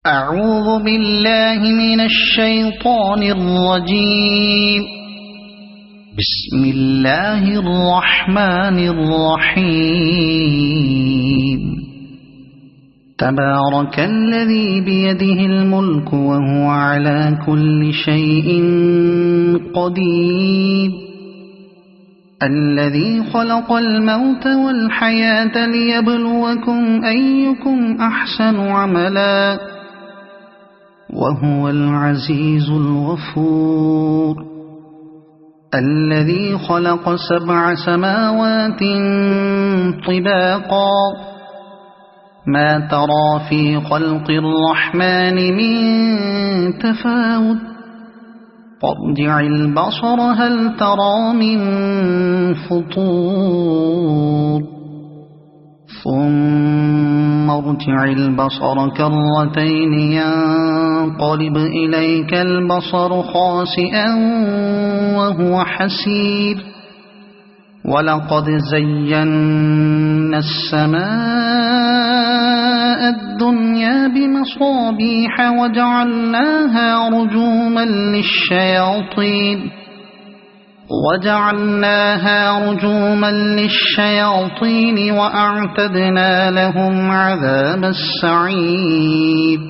أعوذ بالله من الشيطان الرجيم. بسم الله الرحمن الرحيم. تبارك الذي بيده الملك وهو على كل شيء قدير. الذي خلق الموت والحياة ليبلوكم أيكم أحسن عملا وهو العزيز الغفور. الذي خلق 7 سماوات طباقا ما ترى في خلق الرحمن من تفاوت فارجع البصر هل ترى من فطور ثم ارجع البصر كرتين ينقلب إليك البصر خاسئا وهو حسير. ولقد زينا السماء الدنيا بمصابيح وجعلناها رجوما للشياطين وأعتدنا لهم عذاب السعير.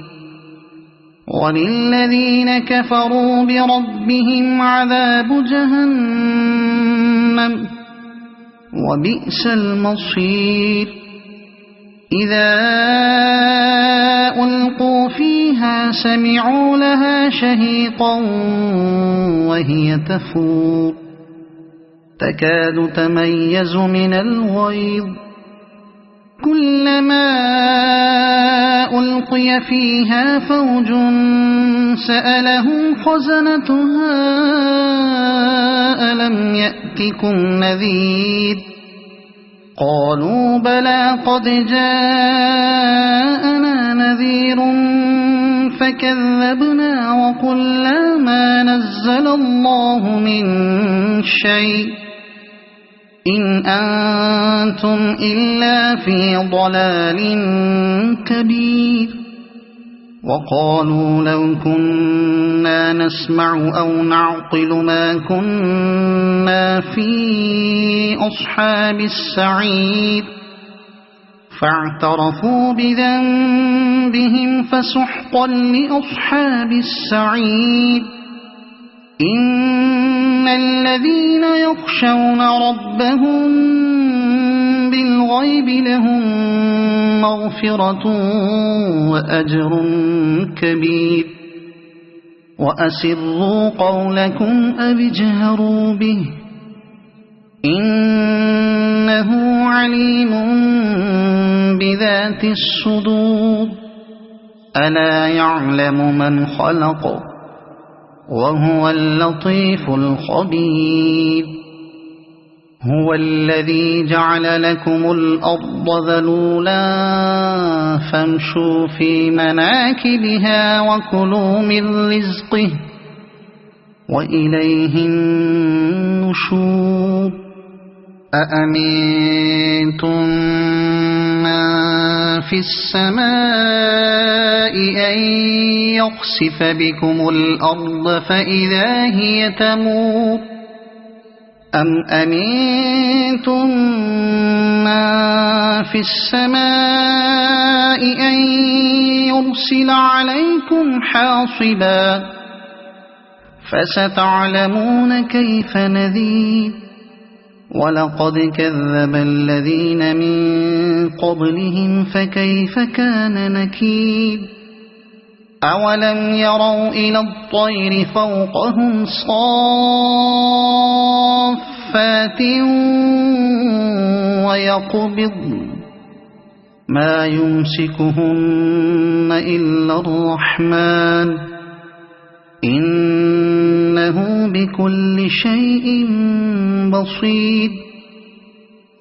وللذين كفروا بربهم عذاب جهنم وبئس المصير. إذا ألقوا فيها سمعوا لها شهيقا وهي تفور تكاد تميز من الغيظ. كلما ألقي فيها فوج سألهم خزنتها ألم يأتكم نذير قالوا بلى قد جاءنا نذير فكذبنا وقلنا ما نزل الله من شيء إن أنتم إلا في ضلال كبير. وقالوا لو كنا نسمع أو نعقل ما كنا في أصحاب السعير فاعترفوا بذنبهم فسحقا لأصحاب السعير. إن الذين يخشون ربهم بالغيب لهم مغفرة وأجر كبير. وأسروا قولكم أو اجهروا به إنه عليم بذات الصدور. ألا يعلم من خلق وهو اللطيف الخبير. هو الذي جعل لكم الأرض ذلولا فامشوا في مناكبها وكلوا من رزقه وإليه النشور. أأمنتم من في السماء أن يخسف بكم الأرض فإذا هي تمور أم أمنتم من في السماء أن يرسل عليكم حاصبا فستعلمون كيف نذير. ولقد كذب الذين من قبلهم فكيف كان نكير. أولم يروا إلى الطير فوقهم صافات ويقبضن ما يمسكهن إلا الرحمن إنه بكل شيء بصير.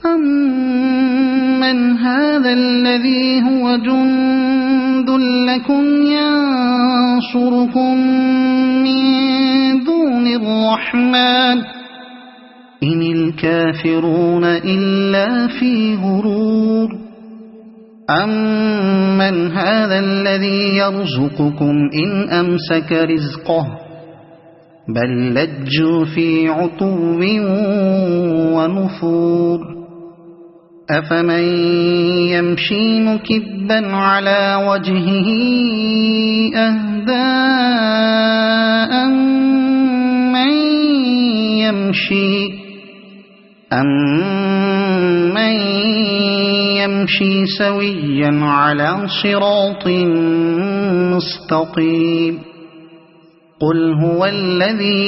أمن هذا الذي هو جند لكم ينصركم من دون الرحمن إن الكافرون إلا في غرور. أَمَّنْ هَذَا الَّذِي يَرْزُقُكُمْ إِنْ أَمْسَكَ رِزْقَهُ بَل لَّجُّوا فِي عُتُوٍّ وَنُفُورٍ أَفَمَن يَمْشِي مُكِبًّا عَلَى وَجْهِهِ أَهْدَىٰ أَمَّن يَمْشِي سَوِيًّا عَلَى صِرَاطٍ مُّسْتَقِيمٍ قُلْ هُوَ الَّذِي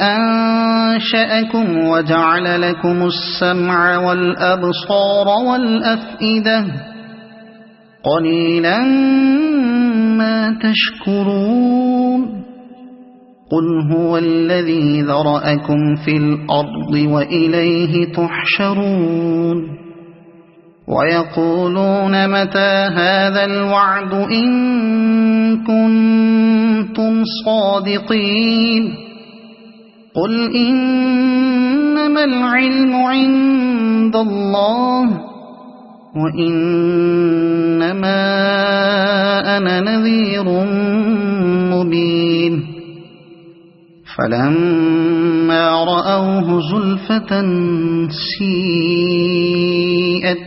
أَنشَأَكُمْ وَجَعَلَ لَكُمُ السَّمْعَ وَالْأَبْصَارَ وَالْأَفْئِدَةَ قَلِيلًا مَّا تَشْكُرُونَ قُلْ هُوَ الَّذِي ذَرَأَكُمْ فِي الْأَرْضِ وَإِلَيْهِ تُحْشَرُونَ وَيَقُولُونَ مَتَىٰ هَٰذَا الْوَعْدُ إِن كُنتُمْ صَادِقِينَ قُلْ إِنَّمَا الْعِلْمُ عِندَ اللَّهِ وَإِنَّمَا أَنَا نَذِيرٌ مُّبِينٌ فَلَمَّا رَأَوْهُ زُلْفَةً سِيئَتْ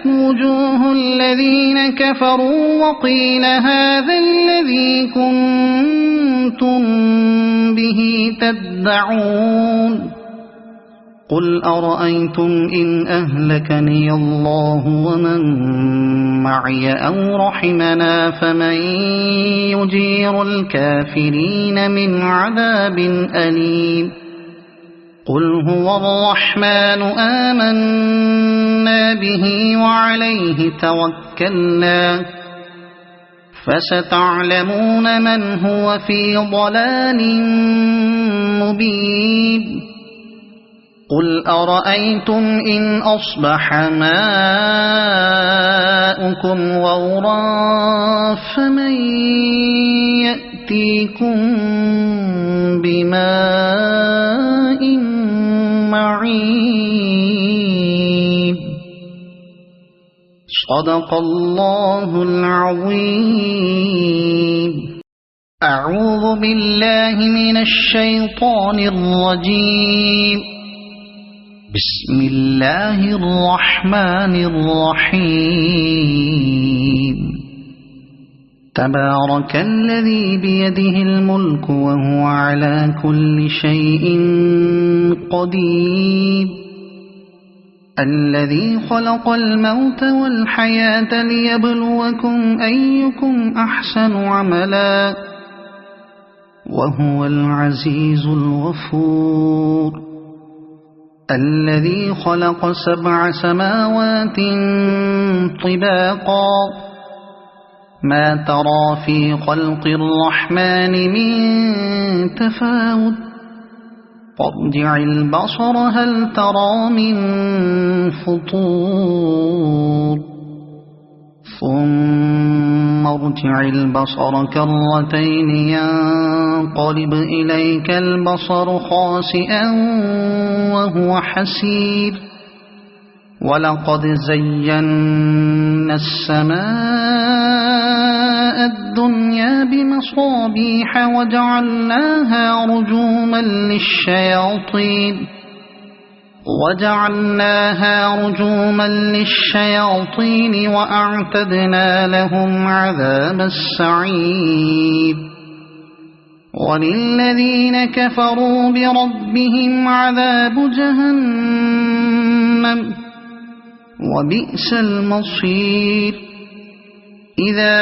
وُجُوهُ الَّذِينَ كَفَرُوا وَقِيلَ هَٰذَا الَّذِي كُنتُم بِهِ تَدَّعُونَ قُلْ أَرَأَيْتُمْ إِنْ أَهْلَكَنِيَ اللَّهُ وَمَن مَّعِيَ أَوْ رَحِمَنَا فَمَن يُجِيرُ الْكَافِرِينَ مِنْ عَذَابٍ أَلِيمٍ قُلْ هُوَ الرَّحْمَٰنُ آمَنَّا بِهِ وَعَلَيْهِ تَوَكَّلْنَا فَسَتَعْلَمُونَ مَنْ هُوَ فِي ضَلَالٍ مُّبِينٍ قُلْ أَرَأَيْتُمْ إِنْ أَصْبَحَ مَاؤُكُمْ غَوْرًا فَمَن يَأْتِيكُم بِمَاءٍ مَّعِينٍ صَدَقَ اللَّهُ الْعَظِيمُ أعوذ بالله من الشيطان الرجيم بسم الله الرحمن الرحيم تبارك الذي بيده الملك وهو على كل شيء قدير الذي خلق الموت والحياة ليبلوكم أيكم أحسن عملا وهو العزيز الغفور الذي خلق 7 سماوات طباقا ما ترى في خلق الرحمن من تفاوت فارجع البصر هل ترى من فطور ثم ارجع البصر كرتين ينقلب إليك البصر خاسئا وهو حسير ولقد زينا السماء الدنيا بمصابيح وجعلناها رجوما للشياطين وأعتدنا لهم عذاب السعير وللذين كفروا بربهم عذاب جهنم وبئس المصير إذا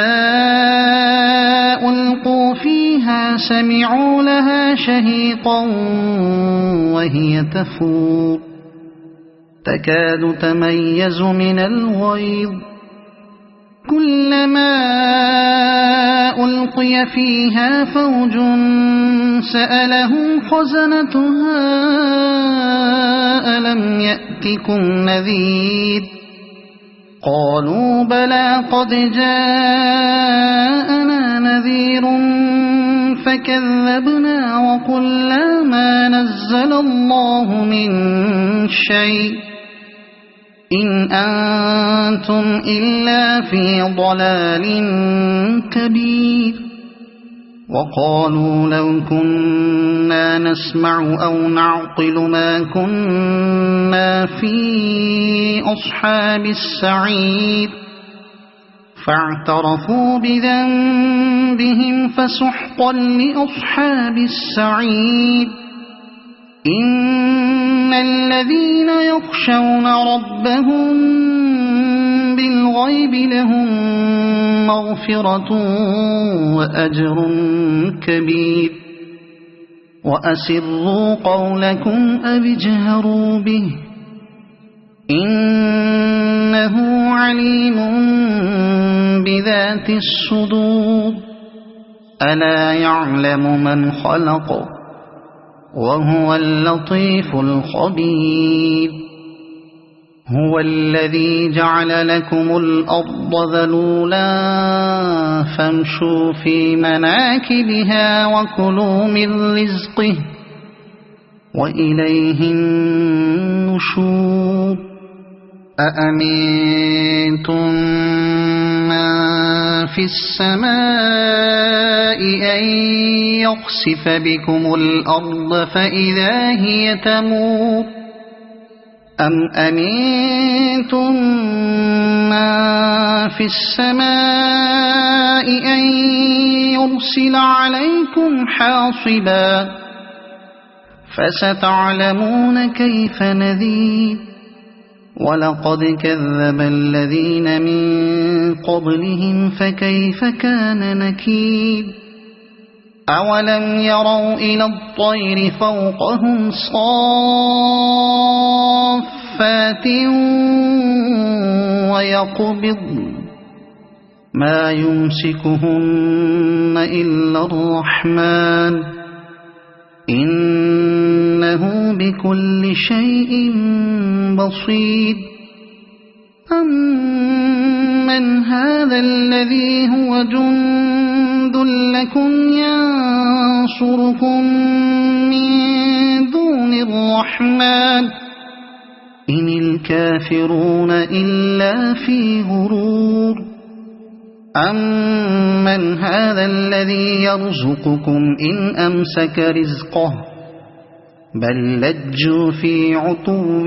ألقوا فيها سمعوا لها شهيقا وهي تفور تكاد تميز من الغيظ كلما ألقي فيها فوج سألهم خزنتها ألم يأتكم نذير قالوا بلى قد جاءنا نذير فكذبنا وقلنا ما نزل الله من شيء إن أنتم إلا في ضلال كبير وقالوا لو كنا نسمع أو نعقل ما كنا في أصحاب السعير فاعترفوا بذنبهم فسحقا لأصحاب السعير إن الذين يخشون ربهم بالغيب لهم مغفرة وأجر كبير وأسروا قولكم أو اجهروا به إنه عليم بذات الصدور ألا يعلم من خلق وهو اللطيف الخبير هو الذي جعل لكم الأرض ذلولا فامشوا في مناكبها وكلوا من رزقه وإليه النشور أأمنتم من في السماء أن يخسف بكم الأرض فإذا هي تمور أم أمنتم من في السماء أن يرسل عليكم حاصبا فستعلمون كيف نذير ولقد كذب الذين من قبلهم فكيف كان نكير أولم يروا إلى الطير فوقهم صافات ويقبض ما يمسكهن إلا الرحمن إنه بكل شيء بصير أمن هذا الذي هو جند لكم ينصركم من دون الرحمن إن الكافرون إلا في غرور أمن هذا الذي يرزقكم إن أمسك رزقه بل لجوا في عتو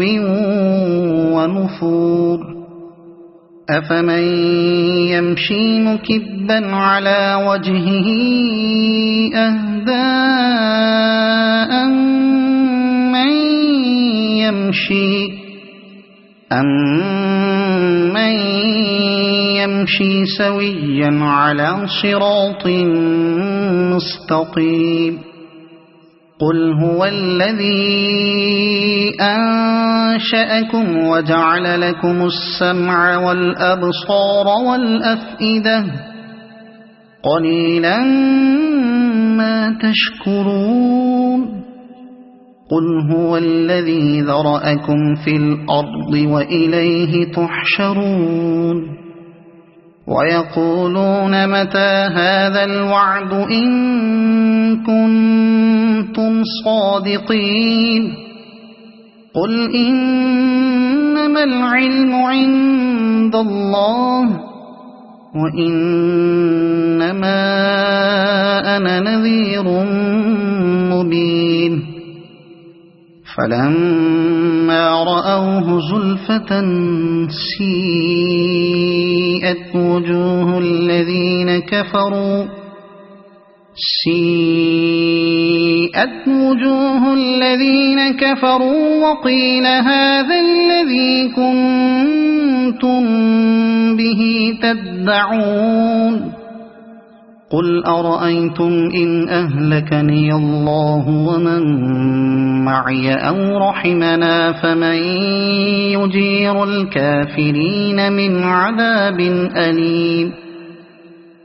ونفور أفمن يمشي مكبا على وجهه أهدى أمن يمشي سويا على صراط مستقيم قل هو الذي أنشأكم وجعل لكم السمع والأبصار والأفئدة قليلا ما تشكرون قل هو الذي ذرأكم في الأرض وإليه تحشرون ويقولون متى هذا الوعد إن كنتم صادقين قل إنما العلم عند الله وإنما أنا نذير مبين فلما رأوه زلفة سيئت وجوه الذين كفروا وقيل هذا الذي كنتم به تدعون قل أرأيتم إن أهلكني الله ومن معي أو رحمنا فمن يجير الكافرين من عذاب أليم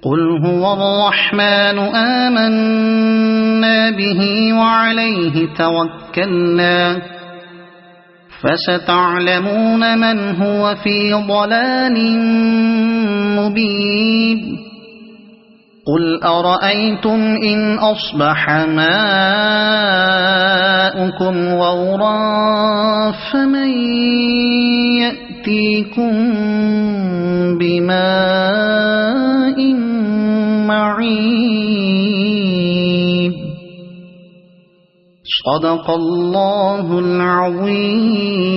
قل هو الرحمن آمنا به وعليه توكلنا فستعلمون من هو في ضلال مبين قل أرأيتم إن أصبح ماؤكم غورا فمن يأتيكم بماء معين. صدق الله العظيم.